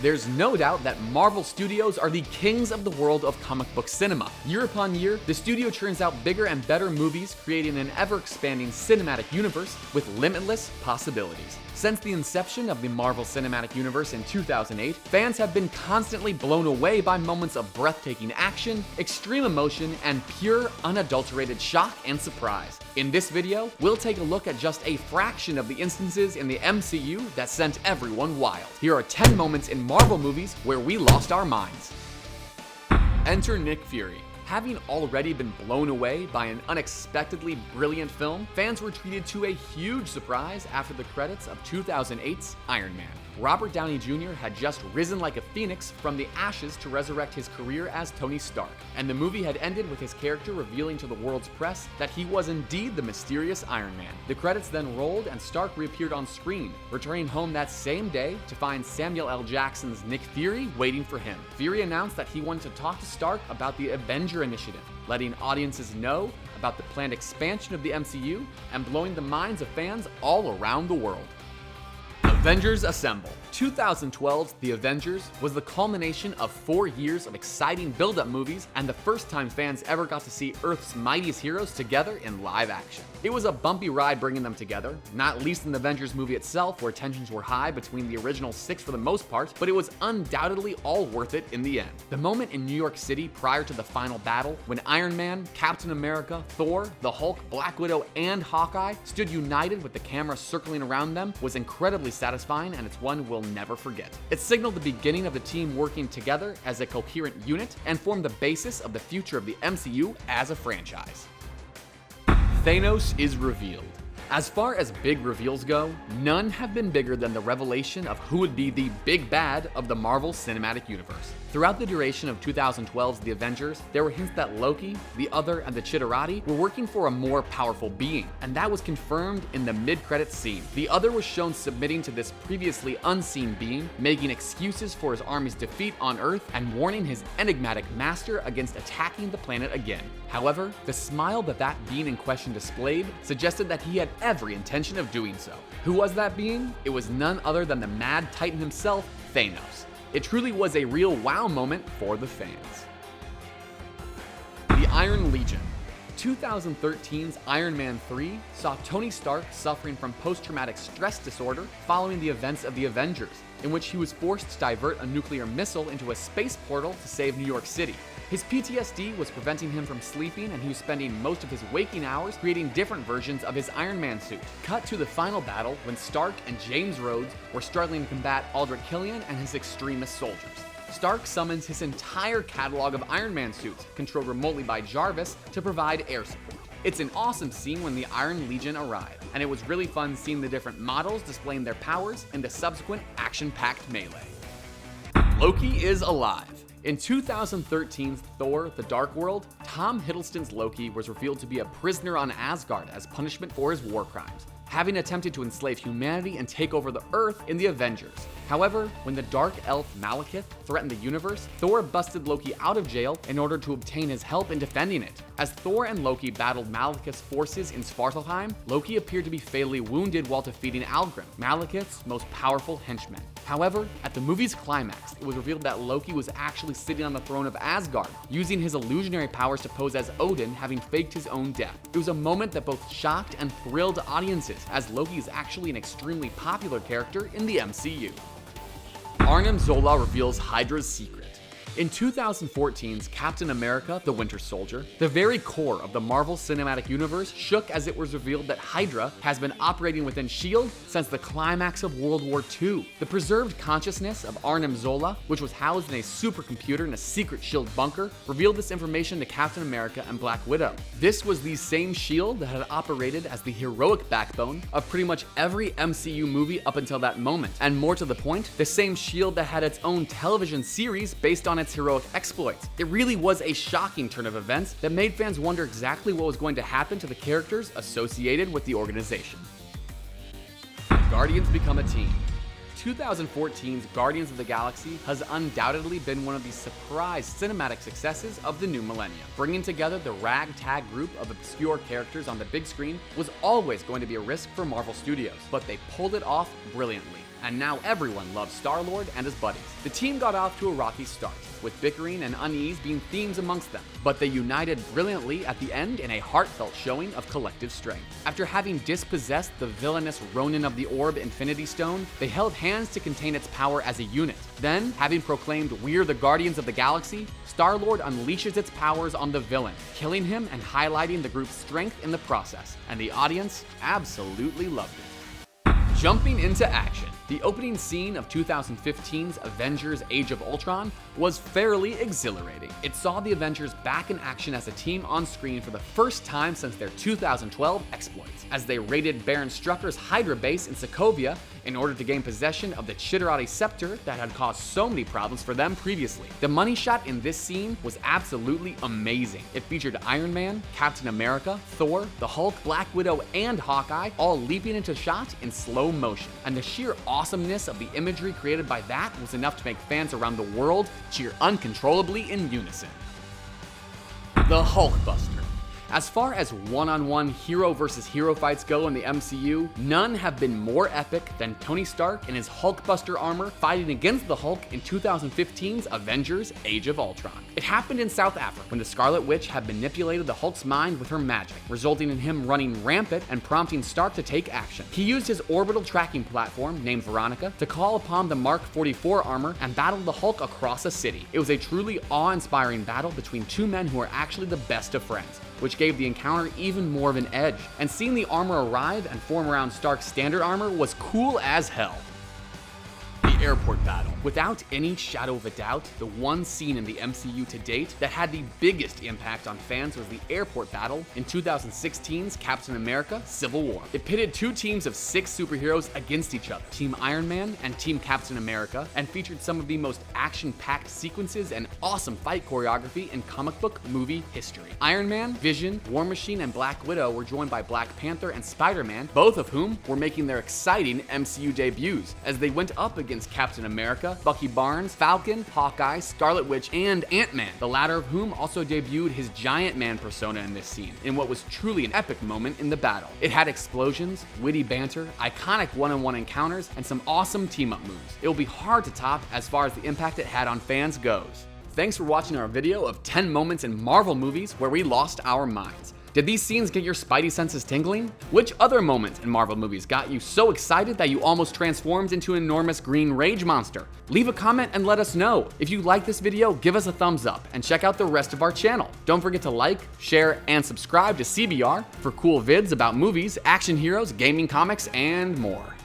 There's no doubt that Marvel Studios are the kings of the world of comic book cinema. Year upon year, the studio churns out bigger and better movies, creating an ever-expanding cinematic universe with limitless possibilities. Since the inception of the Marvel Cinematic Universe in 2008, fans have been constantly blown away by moments of breathtaking action, extreme emotion, and pure, unadulterated shock and surprise. In this video, we'll take a look at just a fraction of the instances in the MCU that sent everyone wild. Here are 10 moments in Marvel movies where we lost our minds. Enter Nick Fury. Having already been blown away by an unexpectedly brilliant film, fans were treated to a huge surprise after the credits of 2008's Iron Man. Robert Downey Jr. had just risen like a phoenix from the ashes to resurrect his career as Tony Stark, and the movie had ended with his character revealing to the world's press that he was indeed the mysterious Iron Man. The credits then rolled and Stark reappeared on screen, returning home that same day to find Samuel L. Jackson's Nick Fury waiting for him. Fury announced that he wanted to talk to Stark about the Avenger Initiative, letting audiences know about the planned expansion of the MCU and blowing the minds of fans all around the world. Avengers Assemble. 2012's The Avengers was the culmination of 4 years of exciting build-up movies and the first time fans ever got to see Earth's mightiest heroes together in live action. It was a bumpy ride bringing them together, not least in the Avengers movie itself where tensions were high between the original 6 for the most part, but it was undoubtedly all worth it in the end. The moment in New York City prior to the final battle when Iron Man, Captain America, Thor, the Hulk, Black Widow, and Hawkeye stood united with the camera circling around them was incredibly satisfying, and it's one we'll never forget. It signaled the beginning of the team working together as a coherent unit and formed the basis of the future of the MCU as a franchise. Thanos is revealed. As far as big reveals go, none have been bigger than the revelation of who would be the big bad of the Marvel Cinematic Universe. Throughout the duration of 2012's The Avengers, there were hints that Loki, the Other, and the Chitauri were working for a more powerful being, and that was confirmed in the mid-credits scene. The Other was shown submitting to this previously unseen being, making excuses for his army's defeat on Earth, and warning his enigmatic master against attacking the planet again. However, the smile that being in question displayed suggested that he had every intention of doing so. Who was that being? It was none other than the Mad Titan himself, Thanos. It truly was a real wow moment for the fans. The Iron Legion. 2013's Iron Man 3 saw Tony Stark suffering from post-traumatic stress disorder following the events of the Avengers, in which he was forced to divert a nuclear missile into a space portal to save New York City. His PTSD was preventing him from sleeping, and he was spending most of his waking hours creating different versions of his Iron Man suit. Cut to the final battle when Stark and James Rhodes were struggling to combat Aldrich Killian and his extremist soldiers. Stark summons his entire catalog of Iron Man suits, controlled remotely by Jarvis, to provide air support. It's an awesome scene when the Iron Legion arrive, and it was really fun seeing the different models displaying their powers in the subsequent action-packed melee. Loki is alive. In 2013's Thor: The Dark World, Tom Hiddleston's Loki was revealed to be a prisoner on Asgard as punishment for his war crimes, having attempted to enslave humanity and take over the Earth in the Avengers. However, when the dark elf Malekith threatened the universe, Thor busted Loki out of jail in order to obtain his help in defending it. As Thor and Loki battled Malekith's forces in Svartalfheim, Loki appeared to be fatally wounded while defeating Algrim, Malekith's most powerful henchman. However, at the movie's climax, it was revealed that Loki was actually sitting on the throne of Asgard, using his illusionary powers to pose as Odin, having faked his own death. It was a moment that both shocked and thrilled audiences, as Loki is actually an extremely popular character in the MCU. ARNIM ZOLA reveals HYDRA'S secret. In 2014's Captain America: The Winter Soldier, the very core of the Marvel Cinematic Universe shook as it was revealed that Hydra has been operating within S.H.I.E.L.D. since the climax of World War II. The preserved consciousness of ARNIM ZOLA, which was housed in a supercomputer in a secret S.H.I.E.L.D. bunker, revealed this information to Captain America and Black Widow. This was the same S.H.I.E.L.D. that had operated as the heroic backbone of pretty much every MCU movie up until that moment, and more to the point, the same S.H.I.E.L.D. that had its own television series based on its heroic exploits. It really was a shocking turn of events that made fans wonder exactly what was going to happen to the characters associated with the organization. Guardians become a team. 2014's Guardians of the Galaxy has undoubtedly been one of the surprise cinematic successes of the new millennium. Bringing together the ragtag group of obscure characters on the big screen was always going to be a risk for Marvel Studios, but they pulled it off brilliantly. and now everyone loves Star-Lord and his buddies. The team got off to a rocky start, with bickering and unease being themes amongst them, but they united brilliantly at the end in a heartfelt showing of collective strength. After having dispossessed the villainous Ronin of the Orb Infinity Stone, they held hands to contain its power as a unit. Then, having proclaimed "We're the Guardians of the Galaxy," Star-Lord unleashes its powers on the villain, killing him and highlighting the group's strength in the process, and the audience absolutely loved it. Jumping into action. The opening scene of 2015's Avengers Age of Ultron was fairly exhilarating. It saw the Avengers back in action as a team on screen for the first time since their 2012 exploits, as they raided Baron Strucker's Hydra base in Sokovia in order to gain possession of the HYDRA'S scepter that had caused so many problems for them previously. The money shot in this scene was absolutely amazing. It featured Iron Man, Captain America, Thor, the Hulk, Black Widow, and Hawkeye all leaping into shot in slow motion, and the sheer awesomeness of the imagery created by that was enough to make fans around the world cheer uncontrollably in unison. The Hulkbuster. As far as one-on-one hero versus hero fights go in the MCU, none have been more epic than Tony Stark in his Hulkbuster armor fighting against the Hulk in 2015's Avengers Age of Ultron. It happened in South Africa when the Scarlet Witch had manipulated the Hulk's mind with her magic, resulting in him running rampant and prompting Stark to take action. He used his orbital tracking platform, named Veronica, to call upon the Mark 44 armor and battle the Hulk across a city. It was a truly awe-inspiring battle between two men who are actually the best of friends, which gave the encounter even more of an edge. And seeing the armor arrive and form around Stark's standard armor was cool as hell. The airport battle. Without any shadow of a doubt, the one scene in the MCU to date that had the biggest impact on fans was the airport battle in 2016's Captain America: Civil War. It pitted two teams of 6 superheroes against each other, Team Iron Man and Team Captain America, and featured some of the most action-packed sequences and awesome fight choreography in comic book movie history. Iron Man, Vision, War Machine, and Black Widow were joined by Black Panther and Spider-Man, both of whom were making their exciting MCU debuts, as they went up against Captain America, Bucky Barnes, Falcon, Hawkeye, Scarlet Witch, and Ant-Man, the latter of whom also debuted his Giant Man persona in this scene, in what was truly an epic moment in the battle. It had explosions, witty banter, iconic one-on-one encounters, and some awesome team-up moves. It will be hard to top as far as the impact it had on fans goes. Thanks for watching our video of 10 moments in Marvel movies where we lost our minds. Did these scenes get your spidey senses tingling? Which other moments in Marvel movies got you so excited that you almost transformed into an enormous green rage monster? Leave a comment and let us know. If you like this video, give us a thumbs up and check out the rest of our channel. Don't forget to like, share, and subscribe to CBR for cool vids about movies, action heroes, gaming, comics, and more.